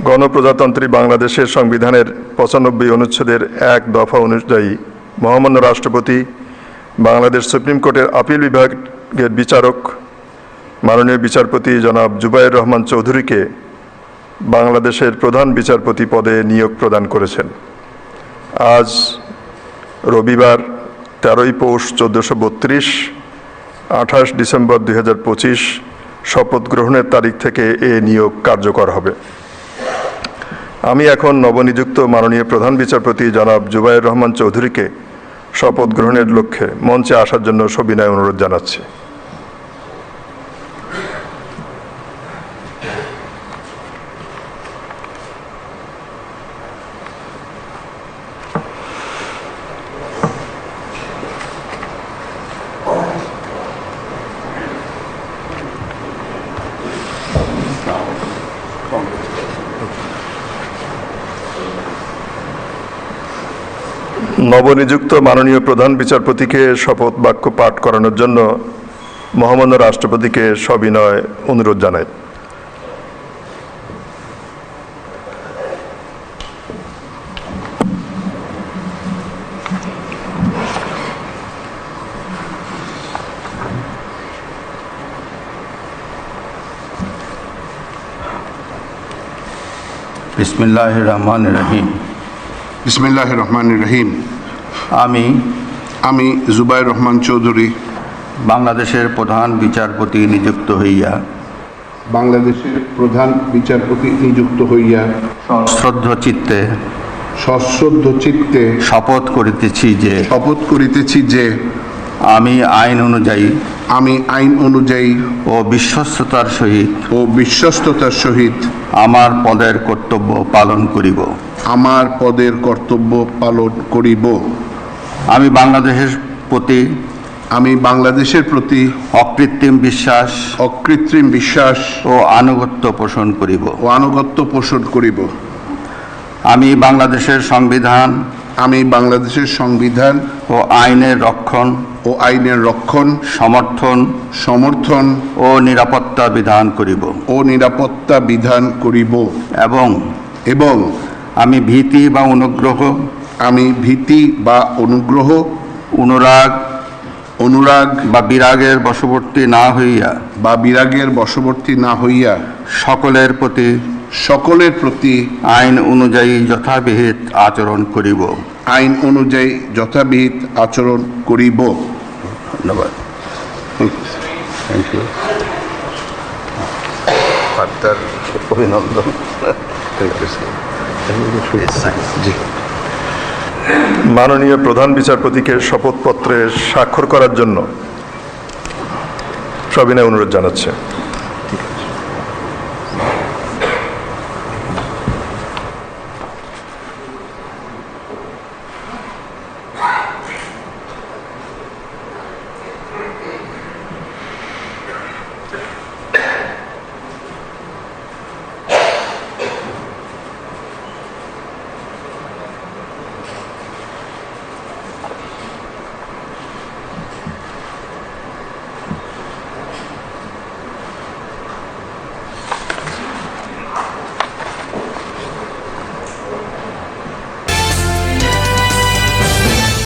গণপ্রজাতন্ত্রী বাংলাদেশের সংবিধানের ৯৫ অনুচ্ছেদের ১ দফা অনুযায়ী মহামান্য রাষ্ট্রপতি বাংলাদেশ সুপ্রিম কোর্টের আপিল বিভাগের বিচারক মাননীয় বিচারপতি জনাব জুবায়ের রহমান চৌধুরীকে বাংলাদেশের প্রধান বিচারপতি পদে নিয়োগ প্রদান করেছেন। আজ রবিবার ১৩ই পৌষ ১৪৩২, ২৮ ডিসেম্বর ২০২৫ শপথ গ্রহণের তারিখ থেকে এ নিয়োগ কার্যকর হবে। আমি এখন নবনিযুক্ত মাননীয় প্রধান বিচারপতি জনাব জুবায়ের রহমান চৌধুরীকে শপথ গ্রহণের লক্ষ্যে মঞ্চে আসার জন্য সবিনয় অনুরোধ জানাচ্ছি। নবনিযুক্ত মাননীয় প্রধান বিচারপতিকে শপথ বাক্য পাঠ করানোর জন্য মহামান্য রাষ্ট্রপতিকে সবিনয় অনুরোধ জানাই। বিসমিল্লাহির রহমানির রহিম। বিসমিল্লাহির রহমানির রহিম। আমি জুবায়ের রহমান চৌধুরী বাংলাদেশের প্রধান বিচারপতি নিযুক্ত হইয়া সশ্রদ্ধ চিত্তে শপথ করিতেছি যে আমি আইন অনুযায়ী ও বিশ্বস্ততার সহিত আমার পদের কর্তব্য পালন করিব। আমি বাংলাদেশের প্রতি অকৃত্রিম বিশ্বাস ও আনুগত্য পোষণ করিব। আমি বাংলাদেশের সংবিধান ও আইনের রক্ষণ সমর্থন ও নিরাপত্তা বিধান করিব এবং আমি ভীতি অনুরাগ বা বিরাগের বশবর্তী না হইয়া সকলের প্রতি আইন অনুযায়ী যথাবিহিত আচরণ করিব। ধন্যবাদ। অভিনন্দন। মাননীয় প্রধান বিচারপতিকে শপথপত্রে স্বাক্ষর করার জন্য সবিনয় অনুরোধ জানাচ্ছে।